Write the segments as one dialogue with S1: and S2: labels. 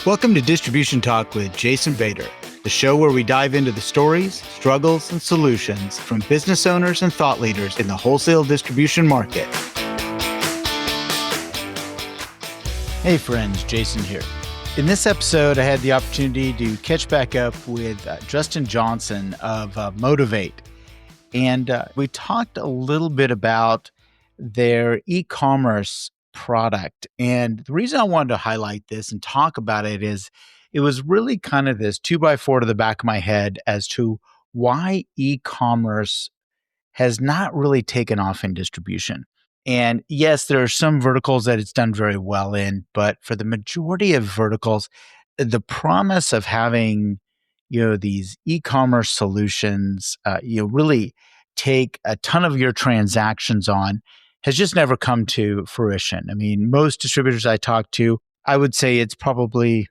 S1: Welcome to Distribution Talk with Jason Bader, the show where we dive into the stories, struggles, and solutions from business owners and thought leaders in the wholesale distribution market. Hey friends, Jason here. In this episode, I had the opportunity to catch back up with Justin Johnson of Motivate. And we talked a little bit about their e-commerce product. And the reason I wanted to highlight this and talk about it is it was really kind of this 2x4 to the back of my head as to why e-commerce has not really taken off in distribution. And yes, there are some verticals that it's done very well in, but for the majority of verticals, the promise of having, these e-commerce solutions, really take a ton of your transactions on has just never come to fruition. I mean, most distributors I talk to, I would say it's probably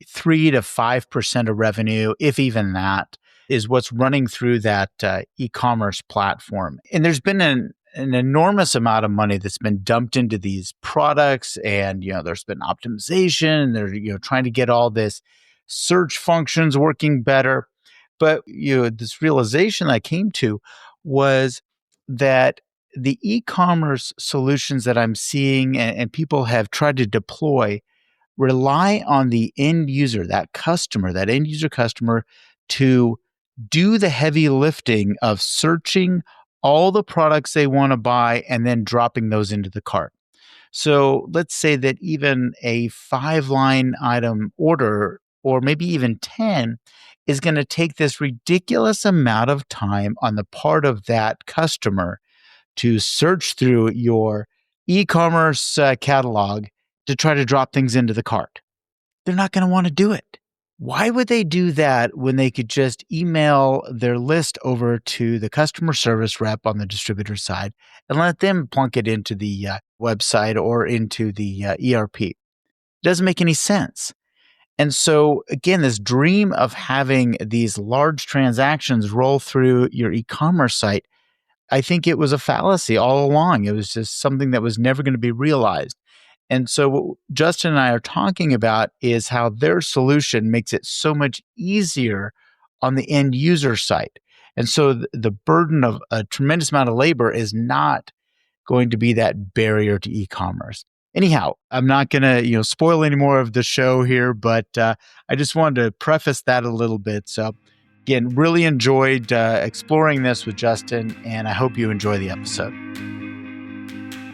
S1: 3 to 5% of revenue, if even that, is what's running through that e-commerce platform. And there's been an enormous amount of money that's been dumped into these products, and there's been optimization. They're trying to get all this search functions working better. But this realization I came to was that the e-commerce solutions that I'm seeing and people have tried to deploy rely on the end user, that end user customer, to do the heavy lifting of searching all the products they want to buy and then dropping those into the cart. So let's say that even a 5-line item order, or maybe even 10, is going to take this ridiculous amount of time on the part of that customer to search through your e-commerce catalog to try to drop things into the cart. They're not going to want to do it. Why would they do that when they could just email their list over to the customer service rep on the distributor side and let them plunk it into the website or into the ERP? It doesn't make any sense. And so, again, this dream of having these large transactions roll through your e-commerce site, I think it was a fallacy all along. It was just something that was never going to be realized. And so what Justin and I are talking about is how their solution makes it so much easier on the end user site. And so the burden of a tremendous amount of labor is not going to be that barrier to e-commerce. Anyhow, I'm not going to spoil any more of the show here, but I just wanted to preface that a little bit. So again, really enjoyed exploring this with Justin, and I hope you enjoy the episode.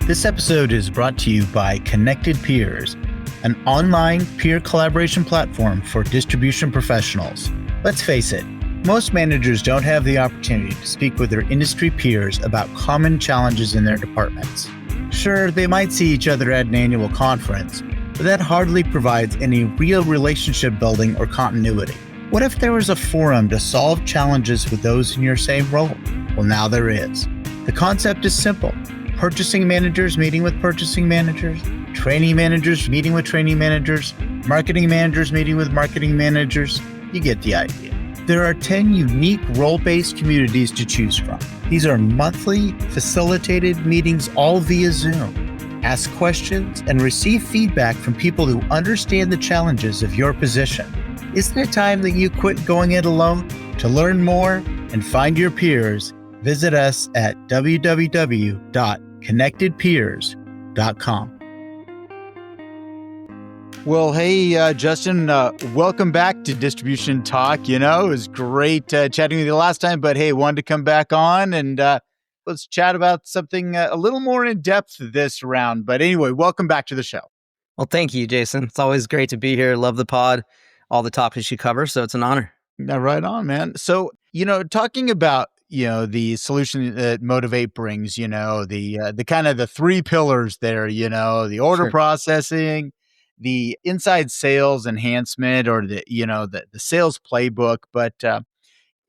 S1: This episode is brought to you by Connected Peers, an online peer collaboration platform for distribution professionals. Let's face it, most managers don't have the opportunity to speak with their industry peers about common challenges in their departments. Sure, they might see each other at an annual conference, but that hardly provides any real relationship building or continuity. What if there was a forum to solve challenges with those in your same role? Well, now there is. The concept is simple. Purchasing managers meeting with purchasing managers, training managers meeting with training managers, marketing managers meeting with marketing managers. You get the idea. There are 10 unique role-based communities to choose from. These are monthly, facilitated meetings, all via Zoom. Ask questions and receive feedback from people who understand the challenges of your position. Isn't it time that you quit going it alone? To learn more and find your peers, visit us at www.connectedpeers.com. Well, hey, Justin, welcome back to Distribution Talk. It was great chatting with you last time, but hey, wanted to come back on and let's chat about something a little more in depth this round. But anyway, welcome back to the show.
S2: Well, thank you, Jason. It's always great to be here. Love the pod, all the topics you cover. So it's an honor.
S1: Yeah, right on, man. So, talking about the solution that Motivate brings, the kind of the 3 pillars there, the order processing, the inside sales enhancement, or the sales playbook. But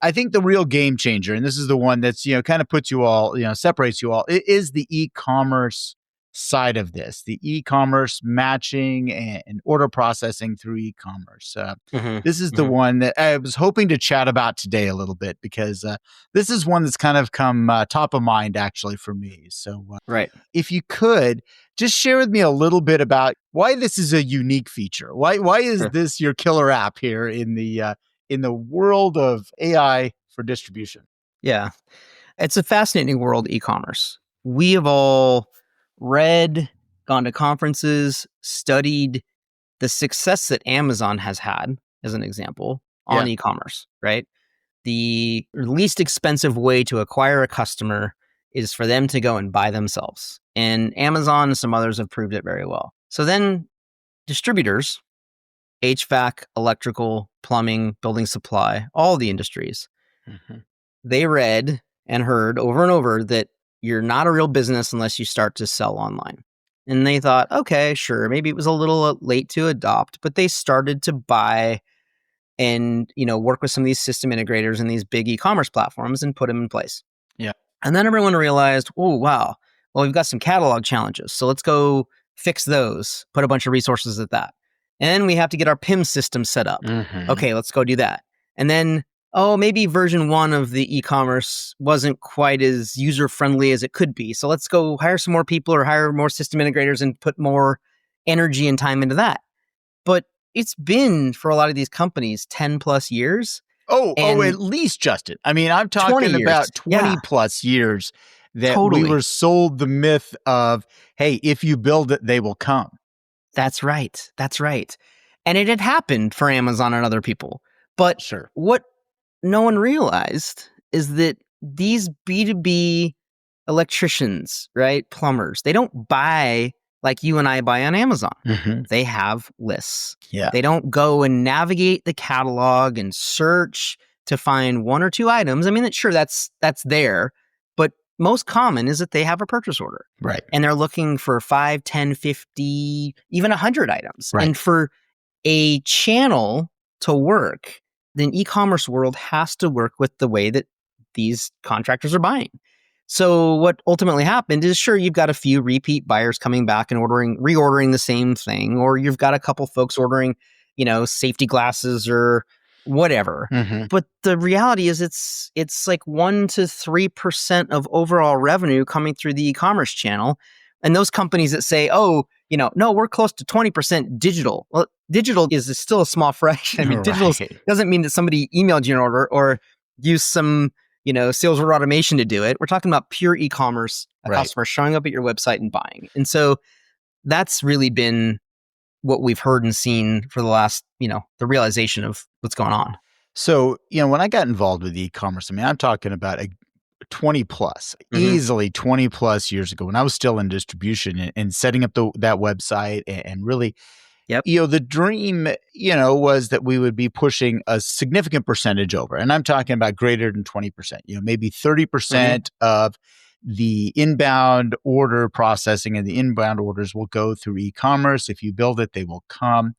S1: I think the real game changer, and this is the one that's, kind of puts you all, separates you all, it is the e-commerce side of this, the e-commerce matching and order processing through e-commerce. This is the one that I was hoping to chat about today a little bit because this is one that's kind of come top of mind actually for me. So
S2: Right.
S1: if you could just share with me a little bit about why this is a unique feature. Why is
S2: Sure.
S1: this your killer app here in the world of AI for distribution?
S2: Yeah. It's a fascinating world, e-commerce. We have all read, gone to conferences, studied the success that Amazon has had, as an example, on
S1: Yeah.
S2: e-commerce, right? The least expensive way to acquire a customer is for them to go and buy themselves. And Amazon and some others have proved it very well. So then distributors, HVAC, electrical, plumbing, building supply, all the industries,
S1: Mhm.
S2: they read and heard over and over that you're not a real business unless you start to sell online. And they thought, okay, sure, maybe it was a little late to adopt, but they started to buy and, work with some of these system integrators and these big e-commerce platforms and put them in place.
S1: Yeah.
S2: And then everyone realized, oh, wow, well, we've got some catalog challenges. So let's go fix those, put a bunch of resources at that. And then we have to get our PIM system set up.
S1: Mhm.
S2: Okay, let's go do that. And then, maybe version 1 of the e-commerce wasn't quite as user-friendly as it could be. So let's go hire some more people or hire more system integrators and put more energy and time into that. But it's been, for a lot of these companies, 10 plus years.
S1: At least, Justin. I mean, I'm
S2: 20
S1: talking
S2: years.
S1: about 20
S2: Yeah,
S1: plus years that we
S2: totally.
S1: were sold the myth of, hey, if you build it, they will come.
S2: That's right. That's right. And it had happened for Amazon and other people. But
S1: Sure.
S2: what no one realized is that these B2B electricians, right, plumbers, they don't buy like you and I buy on Amazon.
S1: Mhm.
S2: They have lists.
S1: Yeah.
S2: They don't go and navigate the catalog and search to find one or two items. I mean, sure, that's there, but most common is that they have a purchase order.
S1: Right.
S2: And they're looking for 5, 10, 50, even 100 items.
S1: Right.
S2: And for a channel to work, the e-commerce world has to work with the way that these contractors are buying. So what ultimately happened is, sure, you've got a few repeat buyers coming back and reordering the same thing, or you've got a couple folks ordering, safety glasses or whatever.
S1: Mhm.
S2: But the reality is it's like 1 to 3% of overall revenue coming through the e-commerce channel. And those companies that say, oh, no, we're close to 20% digital. Well, digital is still a small fraction. I mean, digital
S1: Right.
S2: doesn't mean that somebody emailed you an order or used some, sales or automation to do it. We're talking about pure e-commerce, a
S1: Right.
S2: customer showing up at your website and buying. And so that's really been what we've heard and seen for the last, the realization of what's going on.
S1: So, when I got involved with e-commerce, I mean, I'm talking about a 20 plus, easily 20 plus years ago when I was still in distribution and setting up that website and really,
S2: Yep.
S1: the dream, was that we would be pushing a significant percentage over. And I'm talking about greater than 20%, maybe 30% of the inbound order processing and the inbound orders will go through e-commerce. If you build it, they will come.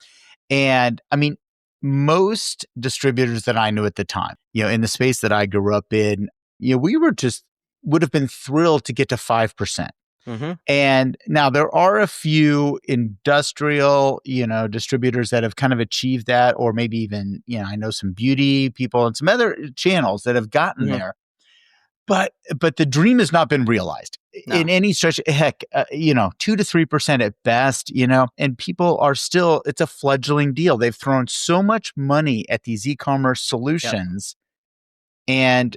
S1: And I mean, most distributors that I knew at the time, in the space that I grew up in, we would have been thrilled to get to 5%. And now there are a few industrial, distributors that have kind of achieved that, or maybe even, I know some beauty people and some other channels that have gotten there. But the dream has not been realized in any stretch. Heck, 2 to 3% at best, and people are still, it's a fledgling deal. They've thrown so much money at these e-commerce solutions and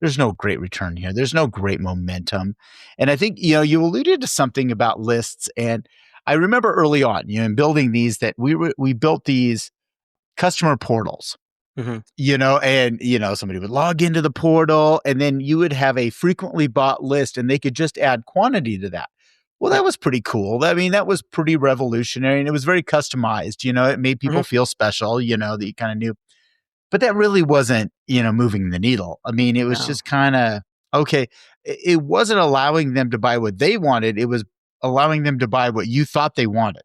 S1: there's no great return here. There's no great momentum. And I think, you alluded to something about lists. And I remember early on, in building these that we built these customer portals. And, somebody would log into the portal and then you would have a frequently bought list and they could just add quantity to that. Well, that was pretty cool. I mean, that was pretty revolutionary and it was very customized. It made people feel special, that you kind of knew. But that really wasn't, moving the needle. I mean, it was just kind of, okay, it wasn't allowing them to buy what they wanted. It was allowing them to buy what you thought they wanted.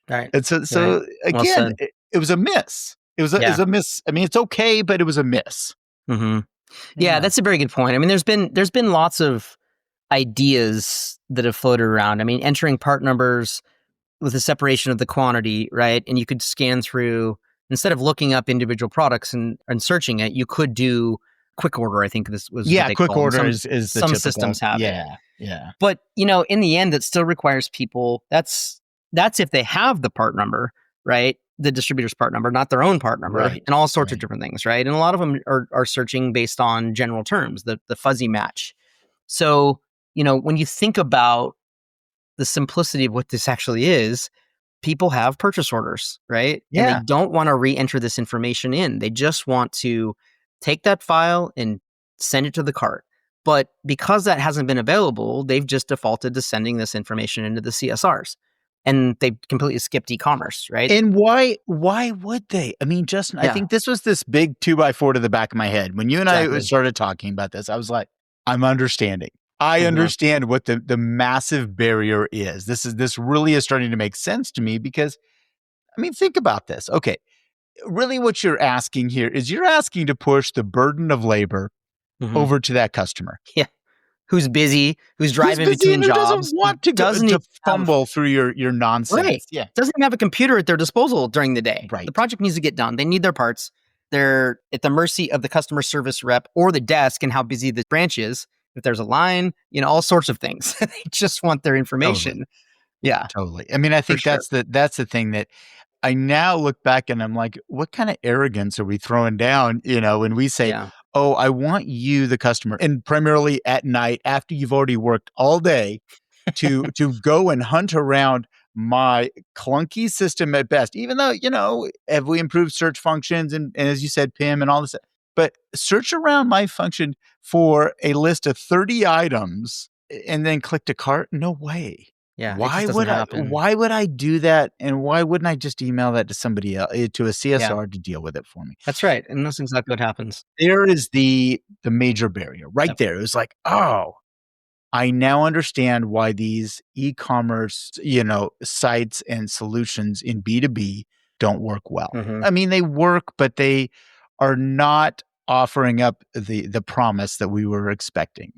S2: Right.
S1: And so again, it was a miss. It was a miss. I mean, it's okay, but it was a miss.
S2: Yeah, that's a very good point. I mean, there's been lots of ideas that have floated around. I mean, entering part numbers with a separation of the quantity, right? And you could scan through, instead of looking up individual products and searching it, you could do quick order. I think this was what
S1: Yeah,
S2: they
S1: quick
S2: call them.
S1: order is the
S2: Some
S1: typical.
S2: systems have it.
S1: Yeah, yeah.
S2: But, in the end, that still requires people. That's if they have the part number, right? The distributor's part number, not their own part number,
S1: Right,
S2: and all sorts of
S1: right.
S2: different things, right? And a lot of them are searching based on general terms, the fuzzy match. So, when you think about the simplicity of what this actually is, people have purchase orders, right? And they
S1: Yeah.
S2: don't want to re-enter this information in. They just want to take that file and send it to the cart. But because that hasn't been available, they've just defaulted to sending this information into the CSRs. And they completely skipped e-commerce, right?
S1: And why would they? I mean, Justin, I
S2: Yeah,
S1: think this was this big 2x4 to the back of my head. When you and I
S2: exactly.
S1: started talking about this, I was like, I'm understanding. I
S2: Hmm.
S1: understand what the massive barrier is. This really is starting to make sense to me because I mean, think about this. Okay, really what you're asking here is you're asking to push the burden of labor
S2: Hmm.
S1: over to that customer
S2: Yeah. Who's busy, who's
S1: who's
S2: driving
S1: busy and
S2: between
S1: who doesn't
S2: jobs, who
S1: want to go
S2: doesn't even
S1: to
S2: have.
S1: fumble through your
S2: Right.
S1: nonsense. Yeah.
S2: Doesn't even have a computer at their disposal during the day. The
S1: Right.
S2: project needs to get done. They need their parts. They're at the mercy of the customer service rep or the desk and how busy the branch is. If there's a line, all sorts of things. They just want their
S1: Totally.
S2: information. Yeah,
S1: Totally. I mean, I
S2: for
S1: think
S2: sure.
S1: that's the thing that I now look back and I'm like, what kind of arrogance are we throwing down, when we say,
S2: Yeah.
S1: "Oh, I want you, the customer," and primarily at night after you've already worked all day to go and hunt around my clunky system at best, even though, have we improved search functions and as you said, PIM and all this, but search around my function for a list of 30 items and then click to cart? No way.
S2: Yeah. It
S1: Why
S2: just doesn't
S1: would I
S2: happen.
S1: why would I do that? And why wouldn't I just email that to somebody else, to a
S2: Yeah.
S1: CSR to deal with it for me?
S2: That's right. And that's exactly what happens.
S1: There is the major barrier right
S2: Yep.
S1: there. It was like, oh, I now understand why these e-commerce, sites and solutions in B2B don't work well.
S2: Hmm.
S1: I mean, they work, but they are not offering up the promise that we were expecting.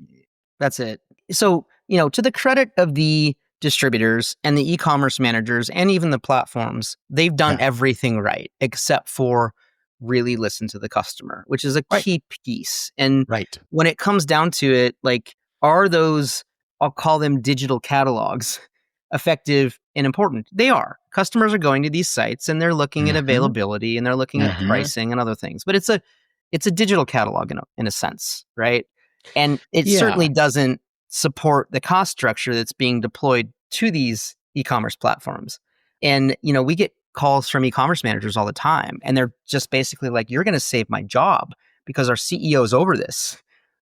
S2: That's it. So, to the credit of the distributors and the e-commerce managers and even the platforms, they've done
S1: Yeah.
S2: everything right except for really listen to the customer, which is a
S1: Right.
S2: key piece. And
S1: Right.
S2: when it comes down to it, like, are those, I'll call them digital catalogs, effective and important? They are. Customers are going to these sites and they're looking at
S1: Mhm.
S2: availability and they're looking at
S1: Mhm.
S2: pricing and other things. But it's a digital catalog in a sense, right? And it
S1: Yeah.
S2: certainly doesn't support the cost structure that's being deployed to these e-commerce platforms. And, we get calls from e-commerce managers all the time, and they're just basically like, you're going to save my job because our CEO is over this.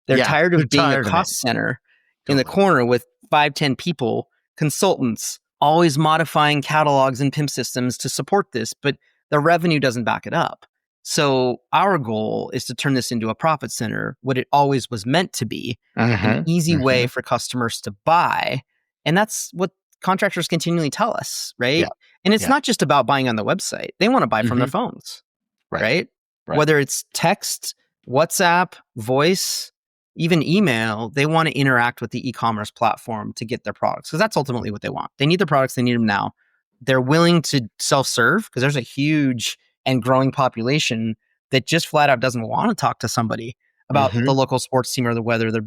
S2: They're
S1: Yeah.
S2: tired
S1: They're
S2: of being a
S1: tired of it.
S2: cost center in the
S1: Totally.
S2: corner with 5, 10 people, consultants, always modifying catalogs and PIM systems to support this, but the revenue doesn't back it up. So our goal is to turn this into a profit center, what it always was meant to be, an
S1: Mhm.
S2: easy way
S1: Mhm.
S2: for customers to buy. And that's what contractors continually tell us,
S1: Yeah.
S2: right? And it's
S1: Yeah.
S2: not just about buying on the website. They want to buy from their
S1: Mhm.
S2: phones,
S1: Right.
S2: right?
S1: Right.
S2: Whether it's text, WhatsApp, voice, even email, they want to interact with the e-commerce platform to get their products because that's ultimately what they want. They need the products, they need them now. They're willing to self-serve because there's a huge and growing population that just flat out doesn't want to talk to somebody about the
S1: Mhm.
S2: local sports team or the weather. They're,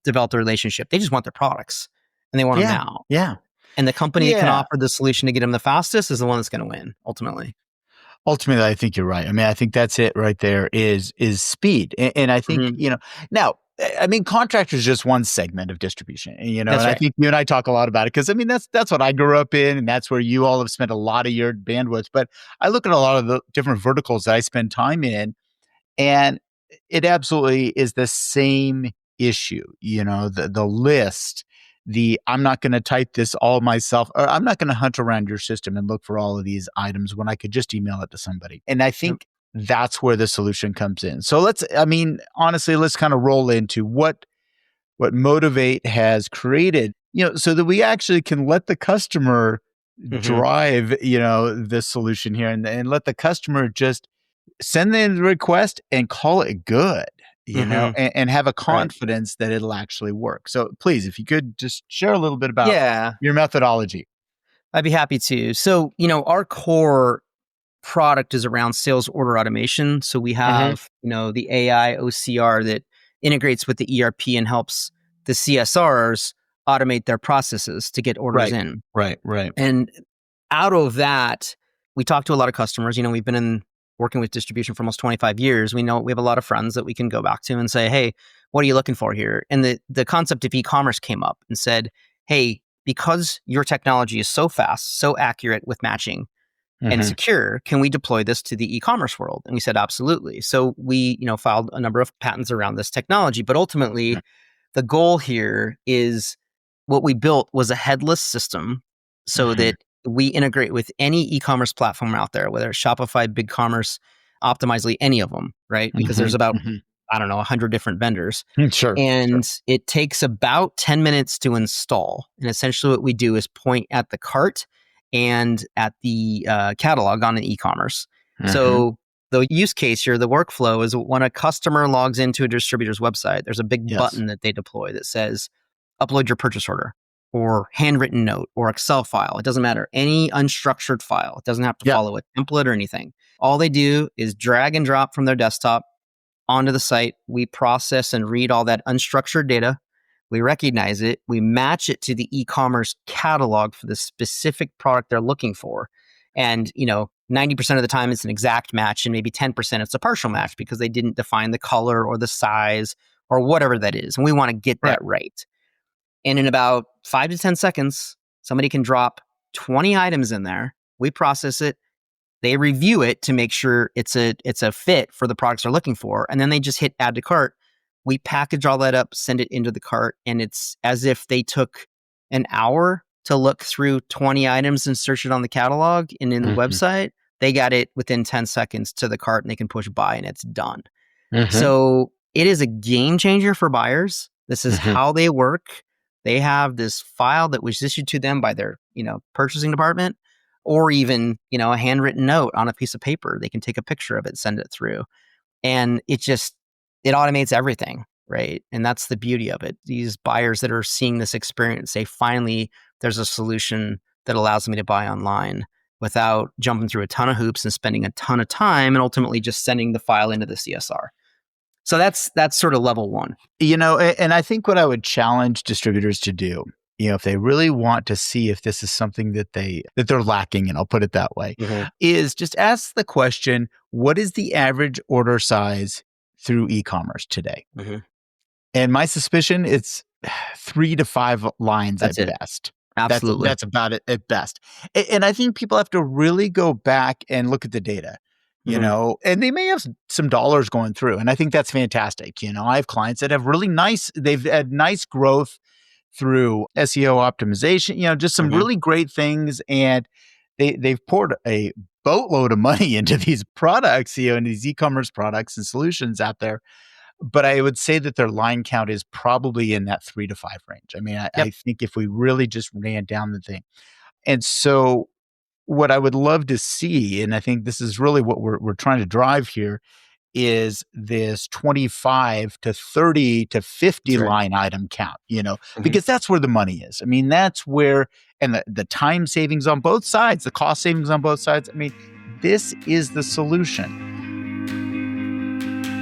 S2: develop a relationship. They just want their products and they want them
S1: Yeah.
S2: now.
S1: Yeah.
S2: And the company that can
S1: Yeah.
S2: offer the solution to get them the fastest is the one that's going to win ultimately.
S1: Ultimately, I think you're right. I mean, I think that's it right there is speed. And I think,
S2: Mhm.
S1: now, I mean, contractors is just one segment of distribution. And
S2: That's
S1: I
S2: right.
S1: think you and I talk a lot about it because I mean, that's what I grew up in, and that's where you all have spent a lot of your bandwidth. But I look at a lot of the different verticals that I spend time in, and it absolutely is the same issue, the list, I'm not going to type this all myself, or I'm not going to hunt around your system and look for all of these items when I could just email it to somebody. And I
S2: Yep.
S1: think that's where the solution comes in. So I mean, honestly, let's kind of roll into what Motivate has created, so that we actually can let the customer
S2: Mhm.
S1: drive, this solution here and let the customer just send in the request and call it good.
S2: Hmm.
S1: and have a
S2: Right.
S1: confidence that it'll actually work. So please, if you could just share a little bit about
S2: Yeah,
S1: your methodology.
S2: I'd be happy to. So, our core product is around sales order automation. So we
S1: Hmm.
S2: have, the AI OCR that integrates with the ERP and helps the CSRs automate their processes to get orders
S1: Right,
S2: in.
S1: right.
S2: And out of that, we talk to a lot of customers. We've been in working with distribution for almost 25 years. We know we have a lot of friends that we can go back to and say, hey, what are you looking for here? And the concept of e-commerce came up and said, hey, because your technology is so fast, so accurate with matching and
S1: Hmm.
S2: secure, can we deploy this to the e-commerce world? And we said, absolutely. So we, filed a number of patents around this technology, but ultimately the goal here is what we built was a headless system so
S1: Hmm.
S2: that we integrate with any e-commerce platform out there, whether it's Shopify, BigCommerce, Optimizely, any of them, right? Because
S1: Hmm.
S2: there's about,
S1: Hmm.
S2: I don't know, 100 different vendors.
S1: Sure, sure.
S2: And it takes about 10 minutes to install. And essentially what we do is point at the cart and at the catalog on an e-commerce.
S1: Hmm.
S2: So the use case here, the workflow is when a customer logs into a distributor's website, there's a big
S1: Yes.
S2: button that they deploy that says, upload your purchase order or handwritten note or Excel file. It doesn't matter. Any unstructured file. It doesn't have to
S1: Yeah.
S2: follow a template or anything. All they do is drag and drop from their desktop onto the site. We process and read all that unstructured data. We recognize it. We match it to the e-commerce catalog for the specific product they're looking for. And, 90% of the time it's an exact match and maybe 10% it's a partial match because they didn't define the color or the size or whatever that is. And we want to get
S1: Right.
S2: that right. And in about 5 to 10 seconds, somebody can drop 20 items in there. We process it. They review it to make sure it's a fit for the products they're looking for, and then they just hit add to cart. We package all that up, send it into the cart, and it's as if they took an hour to look through 20 items and search it on the catalog and in the
S1: Hmm.
S2: website. They got it within 10 seconds to the cart and they can push buy and it's done.
S1: Hmm.
S2: So it is a game changer for buyers. This is
S1: Hmm.
S2: how they work. They have this file that was issued to them by their, purchasing department, or even, a handwritten note on a piece of paper. They can take a picture of it, send it through. And it automates everything, right? And that's the beauty of it. These buyers that are seeing this experience say, finally, there's a solution that allows me to buy online without jumping through a ton of hoops and spending a ton of time and ultimately just sending the file into the CSR. So that's sort of level one.
S1: And I think what I would challenge distributors to do, if they really want to see if this is something that they're lacking, and I'll put it that way,
S2: Hmm.
S1: is just ask the question, what is the average order size through e-commerce today?
S2: Hmm.
S1: And my suspicion, it's 3 to 5 lines
S2: That's
S1: at
S2: it.
S1: best.
S2: Absolutely.
S1: That's about it at best. And I think people have to really go back and look at the data,
S2: Hmm.
S1: and they may have some dollars going through. And I think that's fantastic. I have clients that have they've had nice growth through SEO optimization, just some
S2: Hmm.
S1: really great things. And they've poured a boatload of money into these products, and these e-commerce products and solutions out there, but I would say that their line count is probably in that 3 to 5 range. I mean, I
S2: Yep.
S1: think if we really just ran down the thing. And so what I would love to see, and I think this is really what we're trying to drive here, is this 25 to 30 to
S2: That's
S1: 50
S2: right.
S1: line item count,
S2: Hmm.
S1: because that's where the money is. I mean, that's where, and the time savings on both sides, the cost savings on both sides. I mean, this is the solution.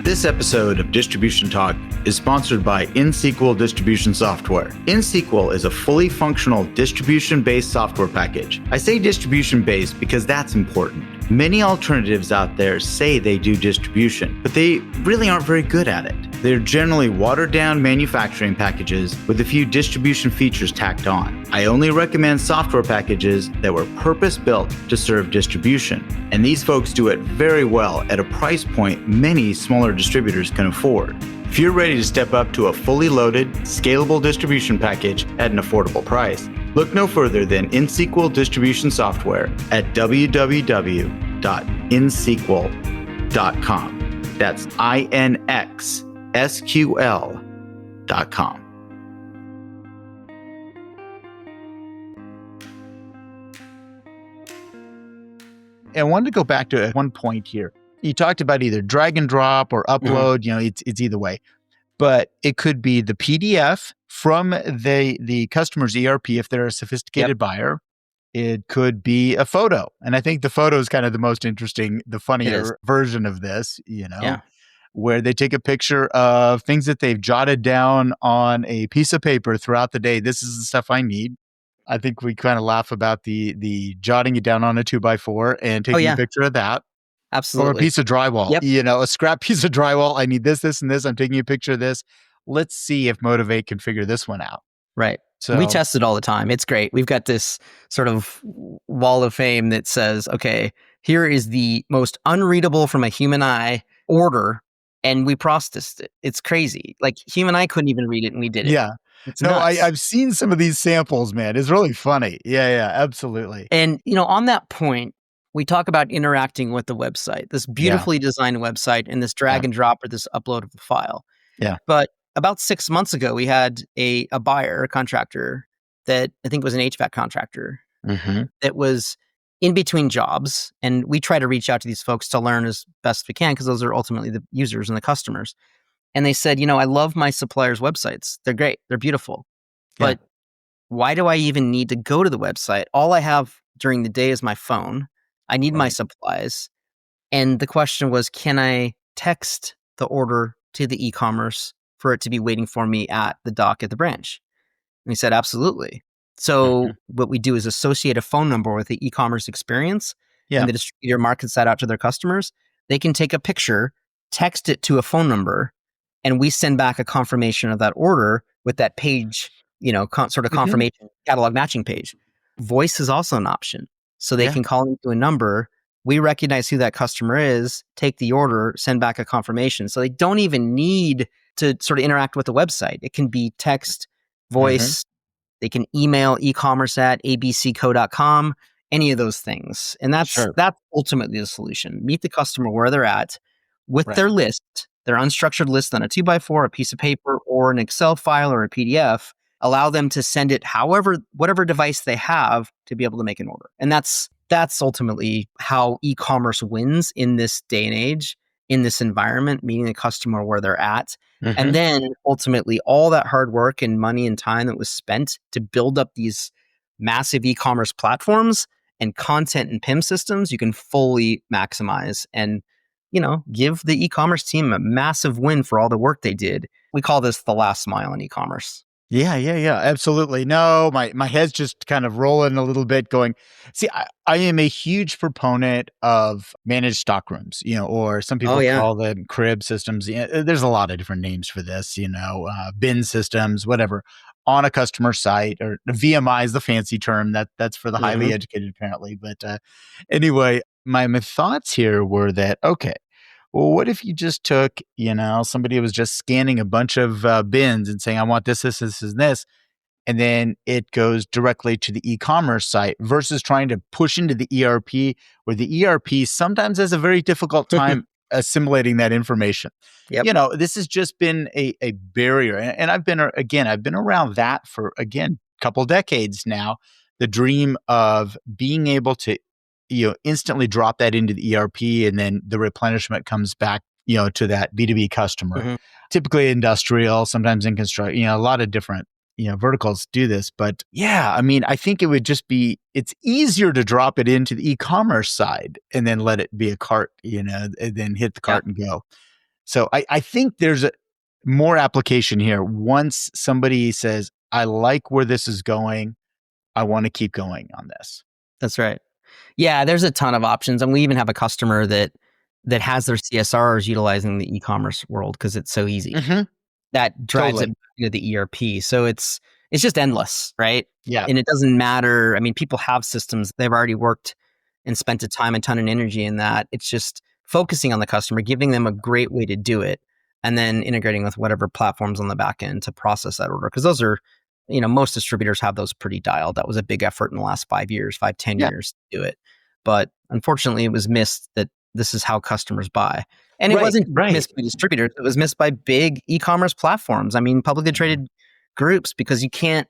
S1: This episode of Distribution Talk is sponsored by InSQL Distribution Software. InSQL is a fully functional distribution-based software package. I say distribution-based because that's important. Many alternatives out there say they do distribution, but they really aren't very good at it. They're generally watered-down manufacturing packages with a few distribution features tacked on. I only recommend software packages that were purpose-built to serve distribution, and these folks do it very well at a price point many smaller distributors can afford. If you're ready to step up to a fully loaded, scalable distribution package at an affordable price, look no further than InSQL Distribution Software at www.insql.com. That's INXSQL.com. And I wanted to go back to one point here. You talked about either drag and drop or
S2: Mhm.
S1: upload, it's either way. But it could be the PDF from the customer's ERP if they're a
S2: Yep,
S1: sophisticated buyer. It could be a photo. And I think the photo is kind of the most interesting, the
S2: it is.
S1: funnier version of this,
S2: Yeah.
S1: where they take a picture of things that they've jotted down on a piece of paper throughout the day. This is the stuff I need. I think we kind of laugh about the jotting it down on a 2x4 and
S2: Oh,
S1: taking a
S2: yeah,
S1: picture of that. Or a
S2: absolutely.
S1: piece of drywall,
S2: Yep.
S1: a scrap piece of drywall. I need this, this, and this. I'm taking a picture of this. Let's see if Motivate can figure this one out.
S2: Right. We
S1: So,
S2: test it all the time. It's great. We've got this sort of wall of fame that says, okay, here is the most unreadable from a human eye order, and we processed it. It's crazy. Like human eye couldn't even read it, and we did it.
S1: yeah.
S2: It's
S1: No,
S2: nuts.
S1: I've seen some of these samples, man. It's really funny. Yeah, yeah, absolutely.
S2: And on that point, we talk about interacting with the website, this
S1: Yeah,
S2: beautifully designed website, and this
S1: yeah,
S2: drag and drop or this upload of the file.
S1: yeah.
S2: But about 6 months ago, we had a buyer, a contractor that I think was an HVAC contractor
S1: Mhm.
S2: that was in between jobs. And we try to reach out to these folks to learn as best we can because those are ultimately the users and the customers. And they said, I love my suppliers' websites. They're great. They're beautiful.
S1: Yeah.
S2: But why do I even need to go to the website? All I have during the day is my phone. I need my
S1: Right.
S2: supplies. And the question was, can I text the order to the e-commerce for it to be waiting for me at the dock at the branch? And he said, absolutely. So
S1: Mhm.
S2: what we do is associate a phone number with the e-commerce experience,
S1: Yeah.
S2: and the distributor markets that out to their customers. They can take a picture, text it to a phone number, and we send back a confirmation of that order with that page, sort of
S1: Mhm.
S2: confirmation catalog matching page. Voice is also an option. So they
S1: Yeah.
S2: can call into a number. We recognize who that customer is, take the order, send back a confirmation. So they don't even need to sort of interact with the website. It can be text,
S1: Mhm.
S2: voice. They can email ecommerce at abcco.com, any of those things. And that's
S1: Sure.
S2: that's ultimately the solution. Meet the customer where they're at with
S1: Right.
S2: their list, their unstructured list on a 2x4, a piece of paper, or an Excel file or a PDF. Allow them to send it whatever device they have to be able to make an order. And that's ultimately how e-commerce wins in this day and age, in this environment, meeting the customer where they're at. And
S1: Mhm.
S2: then ultimately, all that hard work and money and time that was spent to build up these massive e commerce platforms and content and PIM systems, you can fully maximize and, give the e commerce team a massive win for all the work they did. We call this the last mile in e commerce.
S1: Yeah, yeah, yeah, absolutely. No, my head's just kind of rolling a little bit going, see, I am a huge proponent of managed stock rooms, or some
S2: Oh,
S1: people
S2: yeah.
S1: call them crib systems. Yeah, there's a lot of different names for this, bin systems, whatever, on a customer site, or VMI is the fancy term that's for the highly
S2: Hmm.
S1: educated apparently. But anyway, my thoughts here were that, okay, well, what if you just took, somebody was just scanning a bunch of bins and saying, I want this, this, this, and this. And then it goes directly to the e-commerce site versus trying to push into the ERP, where the ERP sometimes has a very difficult time assimilating that information.
S2: Yep.
S1: This has just been a barrier. And I've been around that for, again, a couple decades now. The dream of being able to, instantly drop that into the ERP, and then the replenishment comes back, to that B2B customer,
S2: Hmm.
S1: typically industrial, sometimes in construction, a lot of different verticals do this. But yeah, I mean, I think it's easier to drop it into the e-commerce side and then let it be a cart, and then hit the
S2: Yep.
S1: cart and go. So I think there's more application here. Once somebody says, I like where this is going, I want to keep going on this.
S2: That's right. Yeah, there's a ton of options, and we even have a customer that has their CSRs utilizing the e-commerce world because it's so easy.
S1: Hmm.
S2: That drives it
S1: Totally.
S2: into the ERP. So it's just endless, right?
S1: Yeah.
S2: And it doesn't matter. I mean, people have systems. They've already worked and spent a time and ton of energy in that. It's just focusing on the customer, giving them a great way to do it, and then integrating with whatever platforms on the back end to process that order. Because those are, most distributors have those pretty dialed. That was a big effort in the last 5 years, 5, 10
S1: Yeah.
S2: years to do it. But unfortunately, it was missed that this is how customers buy. And it
S1: Right.
S2: wasn't
S1: Right.
S2: missed by distributors, it was missed by big e-commerce platforms. I mean, publicly
S1: Mhm.
S2: traded groups, because you can't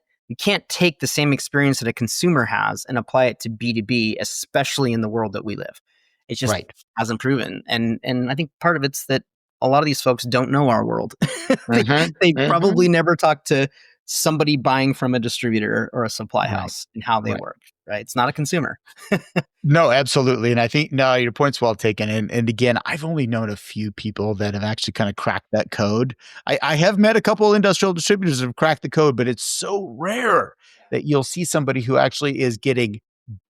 S2: take the same experience that a consumer has and apply it to B2B, especially in the world that we live. It just
S1: Right.
S2: hasn't proven. And I think part of it's that a lot of these folks don't know our world. They probably never talked to somebody buying from a distributor or a supply
S1: Right.
S2: house and how they
S1: Right.
S2: work, right? It's not a consumer.
S1: No, absolutely. And I think, no, your point's well taken. And again, I've only known a few people that have actually kind of cracked that code. I have met a couple industrial distributors that have cracked the code, but it's so rare that you'll see somebody who actually is getting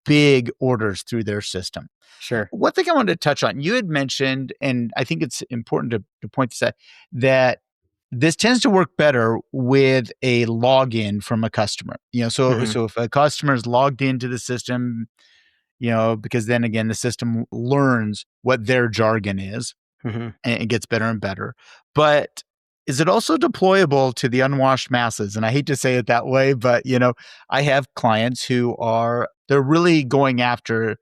S1: big orders through their system.
S2: Sure.
S1: One thing I wanted to touch on, you had mentioned, and I think it's important to point this out, that this tends to work better with a login from a customer. So
S2: Hmm.
S1: so if a customer is logged into the system, because then again, the system learns what their jargon is
S2: Hmm.
S1: and it gets better and better. But is it also deployable to the unwashed masses? And I hate to say it that way, but I have clients who they're really going after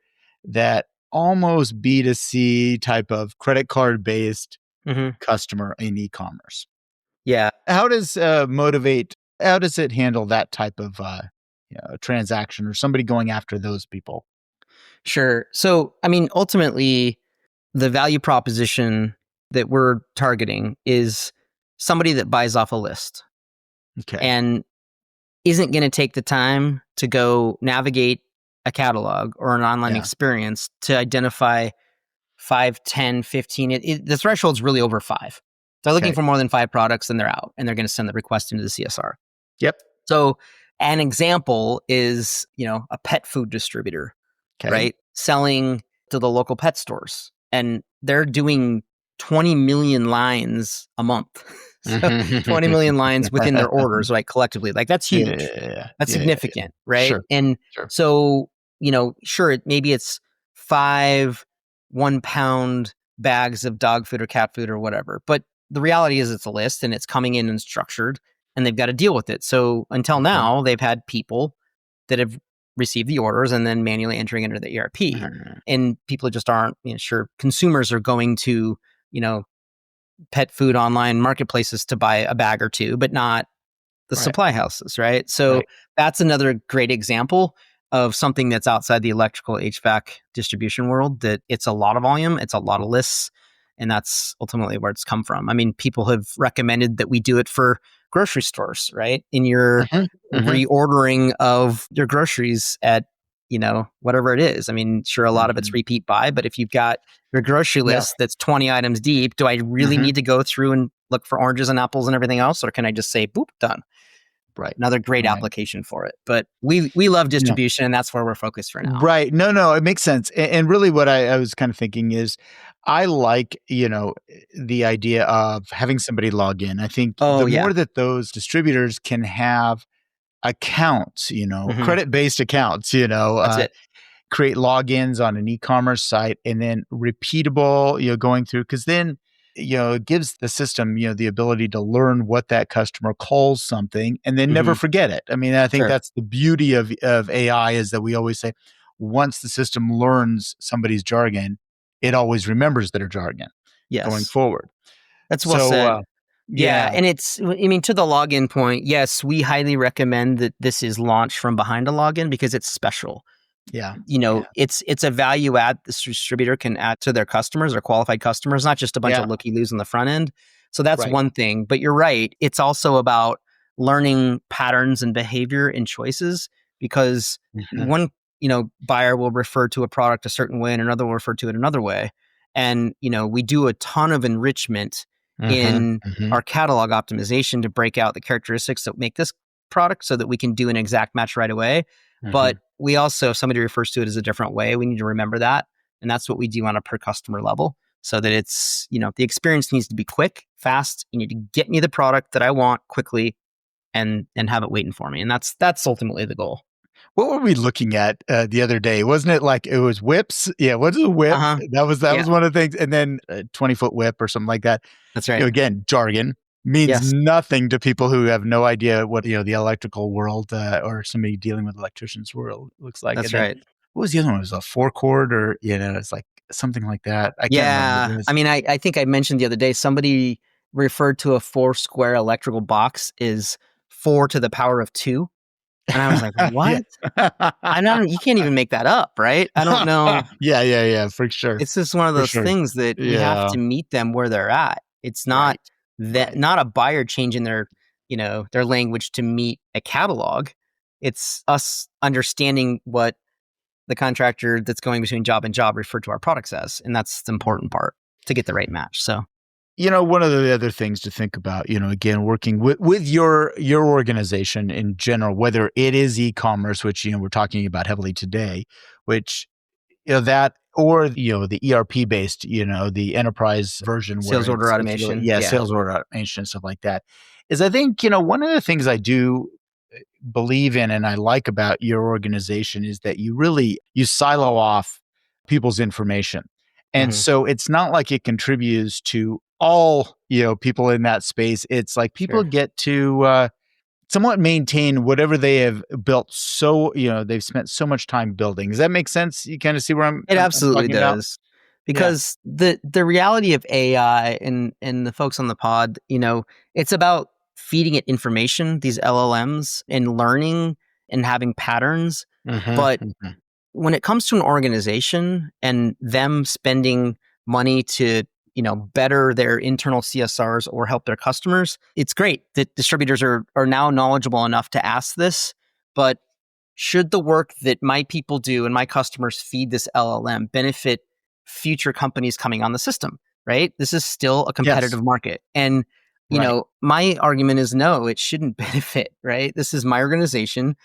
S1: that almost B2C type of credit card based
S2: Hmm.
S1: customer in e-commerce.
S2: Yeah.
S1: How does how does it handle that type of transaction or somebody going after those people?
S2: Sure. So, I mean, ultimately, the value proposition that we're targeting is somebody that buys off a list
S1: Okay.
S2: and isn't going to take the time to go navigate a catalog or an online
S1: Yeah.
S2: experience to identify 5, 10, 15. The threshold's really over 5. If they're looking
S1: Okay.
S2: for more than 5 products, then they're out and they're going to send the request into the CSR.
S1: Yep.
S2: So, an example is, a pet food distributor,
S1: Okay.
S2: right? Selling to the local pet stores. And they're doing 20 million lines a month. So 20 million lines within their orders, right? Collectively. Like that's huge.
S1: Yeah.
S2: That's
S1: Yeah.
S2: significant, right?
S1: Sure.
S2: And
S1: Sure.
S2: so, sure, maybe it's 5 1-pound bags of dog food or cat food or whatever. But the reality is it's a list and it's coming in and structured and they've got to deal with it. So until now, they've had people that have received the orders and then manually entering into the ERP. And people just aren't, sure, consumers are going to, pet food online marketplaces to buy a bag or two, but not the
S1: Right.
S2: supply houses, right? So
S1: Right.
S2: that's another great example of something that's outside the electrical HVAC distribution world, that it's a lot of volume, it's a lot of lists, and that's ultimately where it's come from. I mean, people have recommended that we do it for grocery stores, right? In your reordering of your groceries at, whatever it is. I mean, sure, a lot of it's repeat buy, but if you've got your grocery
S1: Yeah.
S2: list that's 20 items deep, do I really need to go through and look for oranges and apples and everything else? Or can I just say, boop, done?
S1: Right.
S2: Another great
S1: Right.
S2: application for it. But we love distribution, and that's where we're focused for now.
S1: Right. No, it makes sense. And really what I was kind of thinking is I like, the idea of having somebody log in. I think the more that those distributors can have accounts, credit-based accounts,
S2: That's it.
S1: create logins on an e-commerce site and then repeatable, going through, because then, it gives the system, the ability to learn what that customer calls something and then never forget it. I mean, I think
S2: Sure.
S1: that's the beauty of AI, is that we always say, once the system learns somebody's jargon, it always remembers their jargon going
S2: Yes.
S1: forward.
S2: That's well said. Yeah.
S1: Yeah.
S2: And to the login point, yes, we highly recommend that this is launched from behind a login because it's special.
S1: Yeah.
S2: It's a value add this distributor can add to their customers or qualified customers, not just a bunch of looky-loos on the front end. So that's one thing. But you're right. It's also about learning patterns and behavior and choices, because one, buyer will refer to a product a certain way and another will refer to it another way. And, we do a ton of enrichment in our catalog optimization to break out the characteristics that make this product so that we can do an exact match right away. But we also, if somebody refers to it as a different way, we need to remember that. And that's what we do on a per customer level, so that it's, the experience needs to be quick, fast. You need to get me the product that I want quickly and have it waiting for me. And that's ultimately the goal.
S1: What were we looking at the other day? Wasn't it like it was whips? Yeah, what is a whip? That was one of the things. And then a 20-foot whip or something like that.
S2: That's right.
S1: Again, jargon means nothing to people who have no idea what the electrical world or somebody dealing with electricians world looks like.
S2: That's
S1: and
S2: right.
S1: What was the other one? It was a 4-chord, or it's like something like that. I can't remember what it is.
S2: I mean, I think I mentioned the other day, somebody referred to a 4 square electrical box is 4 to the power of 2. And I was like,
S1: Yeah.
S2: what? I don't, you can't even make that up, right? I don't know.
S1: Yeah, for sure.
S2: It's just one of
S1: For
S2: those
S1: sure.
S2: things that we have
S1: Yeah.
S2: to meet them where they're at. It's not
S1: Right.
S2: that,
S1: Right.
S2: not a buyer changing their, their language to meet a catalog. It's us understanding what the contractor that's going between job and job refer to our products as. And that's the important part to get the right match. So,
S1: One of the other things to think about, again, working with your organization in general, whether it is e-commerce, which, we're talking about heavily today, which, that, or, the ERP based, the enterprise version where
S2: sales order
S1: it's really,
S2: automation. Yeah.
S1: sales order automation and stuff like that, is I think, one of the things I do believe in and I like about your organization is that you silo off people's information. And
S2: Hmm.
S1: so it's not like it contributes to all, people in that space. It's like people
S2: Sure.
S1: get to somewhat maintain whatever they have built. So, they've spent so much time building. Does that make sense? You kind of see where
S2: It
S1: I'm
S2: absolutely
S1: talking about?
S2: does.
S1: Yeah.
S2: Because the reality of AI and the folks on the pod, it's about feeding it information, these LLMs, and learning and having patterns.
S1: Hmm.
S2: But when it comes to an organization and them spending money to better their internal CSRs or help their customers, it's great that distributors are now knowledgeable enough to ask this. But should the work that my people do and my customers feed this LLM benefit future companies coming on the system, right? This is still a
S1: Yes.
S2: competitive market. And
S1: Right.
S2: my argument is no, it shouldn't benefit, right? This is my organization.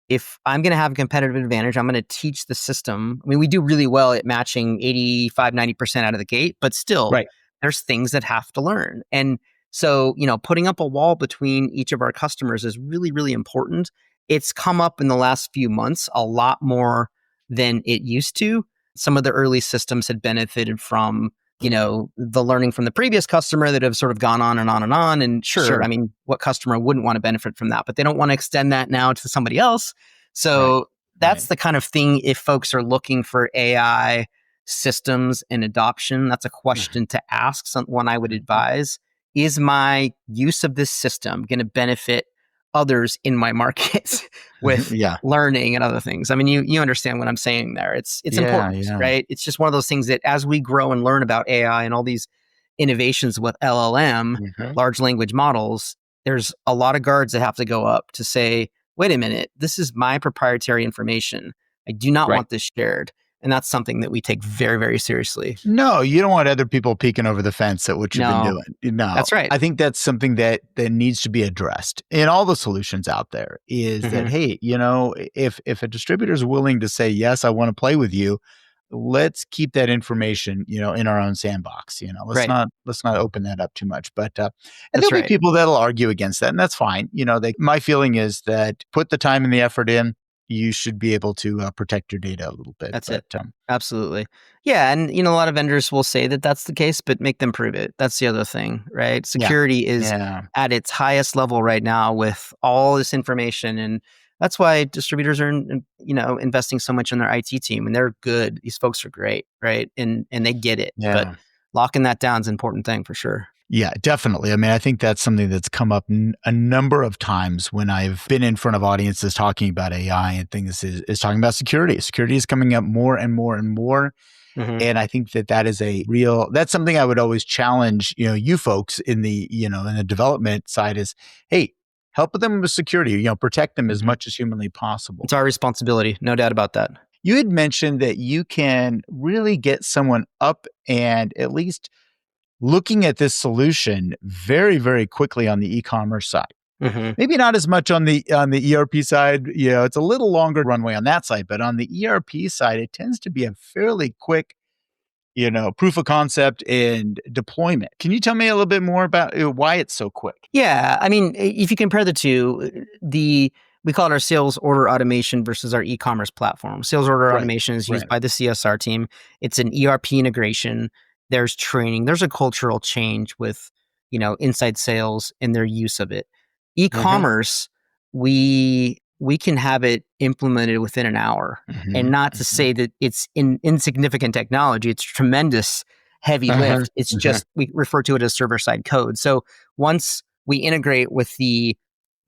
S2: If I'm going to have a competitive advantage, I'm going to teach the system. I mean, we do really well at matching 85, 90% out of the gate, but still,
S1: Right.
S2: there's things that have to learn. And so, putting up a wall between each of our customers is really, really important. It's come up in the last few months a lot more than it used to. Some of the early systems had benefited from the learning from the previous customer that have sort of gone on and on and on. And sure, I
S1: Sure.
S2: mean, what customer wouldn't want to benefit from that? But they don't want to extend that now to somebody else.
S1: Right.
S2: So
S1: Right.
S2: that's the kind of thing, if folks are looking for AI systems and adoption, that's a question to ask. One I would
S1: Mhm.
S2: advise, is my use of this system going to benefit others in my market with
S1: Yeah.
S2: learning and other things? I mean, you understand what I'm saying there. It's
S1: Yeah.
S2: important,
S1: Yeah.
S2: right? It's just one of those things that as we grow and learn about AI and all these innovations with LLM,
S1: Mhm.
S2: large language models, there's a lot of guards that have to go up to say, wait a minute, this is my proprietary information. I do not
S1: Right.
S2: want this shared. And that's something that we take very, very seriously.
S1: No, you don't want other people peeking over the fence at what you've been
S2: No,
S1: doing. No,
S2: that's right.
S1: I think that's something that needs to be addressed in all the solutions out there is that,
S2: Hmm.
S1: hey, if a distributor is willing to say, yes, I want to play with you, let's keep that information, in our own sandbox.
S2: Right.
S1: Let's not open that up too much. But and
S2: That's
S1: there'll be
S2: right.
S1: people that'll argue against that, and that's fine. My feeling is that put the time and the effort in, you should be able to protect your data a little bit.
S2: That's
S1: But
S2: it. Absolutely. Yeah. And, a lot of vendors will say that that's the case, but make them prove it. That's the other thing, right?
S1: yeah,
S2: Security is
S1: yeah.
S2: at its highest level right now with all this information. And that's why distributors are, investing so much in their IT team, and they're good. These folks are great, right? And they get it. But
S1: Yeah.
S2: locking that down is an important thing for sure.
S1: Yeah, definitely. I mean, I think that's something that's come up a number of times when I've been in front of audiences talking about AI and things is talking about security. Security is coming up more and more and more.
S2: Hmm.
S1: And I think that is that's something I would always challenge, you folks in the development side is, hey, help them with security, protect them as
S2: Hmm.
S1: much as humanly possible.
S2: It's our responsibility. No doubt about that.
S1: You had mentioned that you can really get someone up and at least looking at this solution very, very quickly on the e-commerce side.
S2: Hmm.
S1: Maybe not as much on the ERP side. It's a little longer runway on that side, but on the ERP side, it tends to be a fairly quick, proof of concept and deployment. Can you tell me a little bit more about why it's so quick?
S2: Yeah, I mean, if you compare the two, we call it our sales order automation versus our e-commerce platform. Sales order
S1: Right.
S2: automation is used
S1: Right.
S2: by the CSR team. It's an ERP integration. There's training. There's a cultural change with, inside sales and their use of it.
S1: Hmm.
S2: E-commerce, we can have it implemented within an hour, and
S1: Hmm.
S2: not to say that it's insignificant technology. It's tremendous heavy
S1: Hmm.
S2: lift. It's
S1: Hmm.
S2: just we refer to it as server side code. So once we integrate with the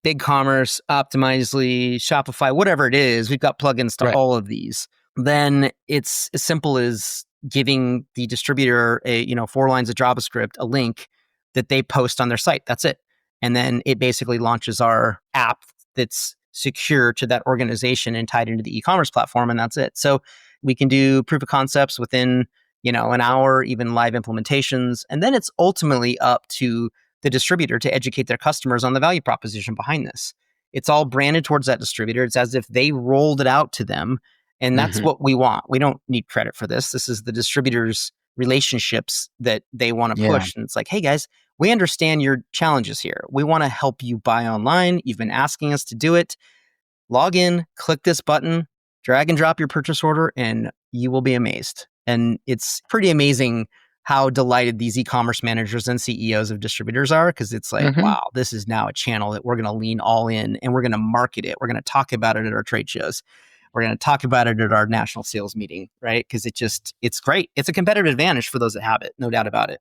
S2: BigCommerce, Optimizely, Shopify, whatever it is, we've got plugins to
S1: Right.
S2: all of these. Then it's as simple as giving the distributor 4 lines of JavaScript, a link that they post on their site. That's it. And then it basically launches our app that's secure to that organization and tied into the e-commerce platform, and that's it. So we can do proof of concepts within, an hour, even live implementations. And then it's ultimately up to the distributor to educate their customers on the value proposition behind this. It's all branded towards that distributor. It's as if they rolled it out to them. And that's what we want. We don't need credit for this. This is the distributor's relationships that they want to push. And it's like, hey guys, we understand your challenges here. We want to help you buy online. You've been asking us to do it. Log in, click this button, drag and drop your purchase order, and you will be amazed. And it's pretty amazing how delighted these e-commerce managers and CEOs of distributors are, because it's like, wow, this is now a channel that we're going to lean all in and we're going to market it. We're going to talk about it at our trade shows. We're going to talk about it at our national sales meeting, right? Because it's great. It's a competitive advantage for those that have it, no doubt about it.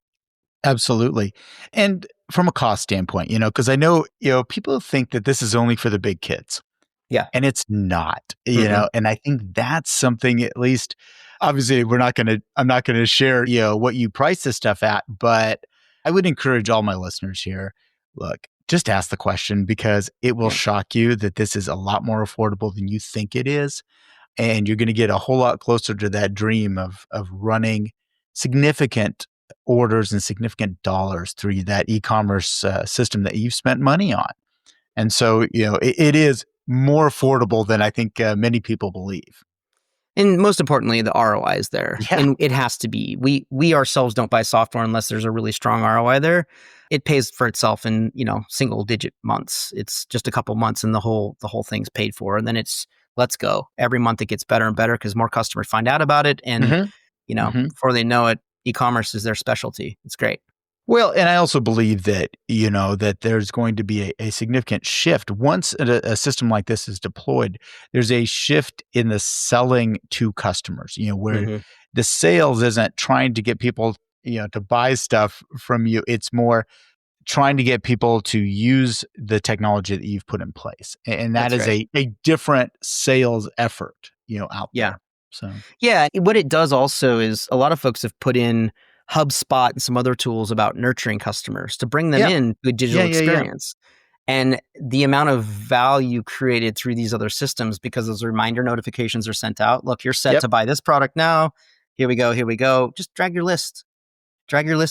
S1: Absolutely. And from a cost standpoint, because I know, people think that this is only for the big kids.
S2: Yeah.
S1: And it's not, and I think that's something, at least, obviously I'm not going to share, what you price this stuff at, but I would encourage all my listeners here, look, just ask the question, because it will shock you that this is a lot more affordable than you think it is. And you're going to get a whole lot closer to that dream of running significant orders and significant dollars through that e-commerce system that you've spent money on. And so, it is more affordable than I think many people believe.
S2: And most importantly, the ROI is there.
S1: Yeah.
S2: And it has to be. We ourselves don't buy software unless there's a really strong ROI there. It pays for itself in, single digit months. It's just a couple months and the whole thing's paid for. And then it's, let's go. Every month it gets better and better because more customers find out about it. And, before they know it, e-commerce is their specialty. It's great.
S1: Well, and I also believe that, that there's going to be a significant shift. Once a system like this is deployed, there's a shift in the selling to customers, where the sales isn't trying to get people, to buy stuff from you. It's more trying to get people to use the technology that you've put in place. And that is a different sales effort, out there. So,
S2: yeah, what it does also is a lot of folks have put in HubSpot and some other tools about nurturing customers to bring them in to a digital experience. And the amount of value created through these other systems, because those reminder notifications are sent out. Look, you're set to buy this product now. Here we go. Just drag your list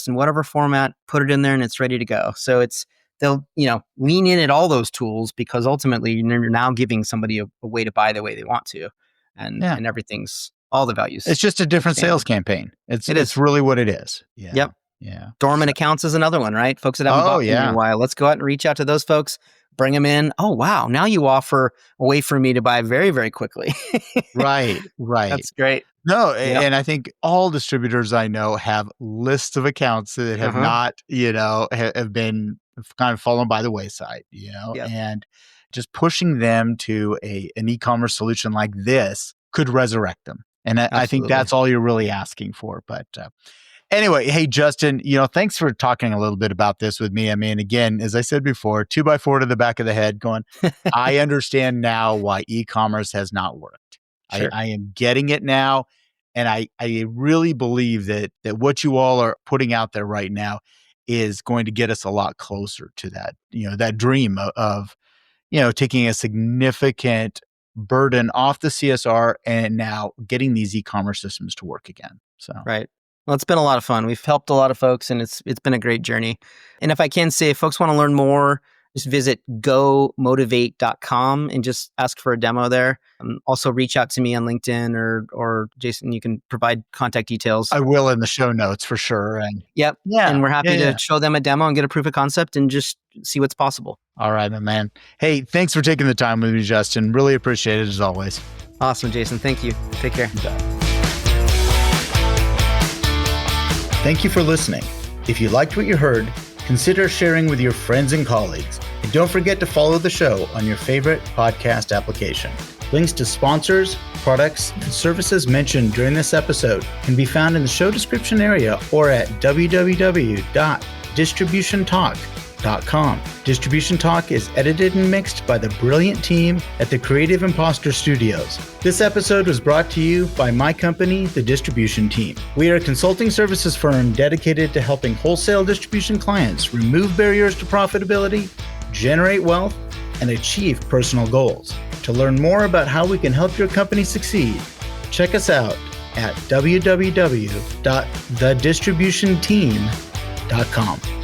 S2: in whatever format, put it in there, and it's ready to go. So they'll lean in at all those tools, because ultimately you're now giving somebody a way to buy the way they want to. And everything's all the values.
S1: It's just a different sales campaign. It's really what it is. Yeah.
S2: Yep.
S1: Yeah.
S2: Dormant accounts is another one, right? Folks that haven't bought in a while. Let's go out and reach out to those folks, bring them in. Oh, wow. Now you offer a way for me to buy very, very quickly.
S1: Right.
S2: That's great.
S1: No, and I think all distributors I know have lists of accounts that have not, have been kind of fallen by the wayside, and just pushing them to an e-commerce solution like this could resurrect them. And I think that's all you're really asking for. But anyway, hey, Justin, thanks for talking a little bit about this with me. I mean, again, as I said before, 2x4 to the back of the head going, I understand now why e-commerce has not worked. Sure. I am getting it now. And I really believe that what you all are putting out there right now is going to get us a lot closer to that, that dream of taking a significant burden off the CSR and now getting these e-commerce systems to work again. So
S2: right. Well, it's been a lot of fun. We've helped a lot of folks, and it's been a great journey. And if I can say, if folks want to learn more, just visit gomotivate.com and just ask for a demo there. Also reach out to me on LinkedIn or Jason, you can provide contact details.
S1: I will in the show notes for sure. And
S2: and we're happy to show them a demo and get a proof of concept and just see what's possible.
S1: All right, my man. Hey, thanks for taking the time with me, Justin. Really appreciate it as always.
S2: Awesome, Jason. Thank you. Take care.
S1: Thank you for listening. If you liked what you heard, consider sharing with your friends and colleagues. And don't forget to follow the show on your favorite podcast application. Links to sponsors, products, and services mentioned during this episode can be found in the show description area or at www.distributiontalk.com. Distribution Talk is edited and mixed by the brilliant team at the Creative Imposter Studios. This episode was brought to you by my company, the Distribution Team. We are a consulting services firm dedicated to helping wholesale distribution clients remove barriers to profitability, generate wealth, and achieve personal goals. To learn more about how we can help your company succeed, check us out at www.thedistributionteam.com.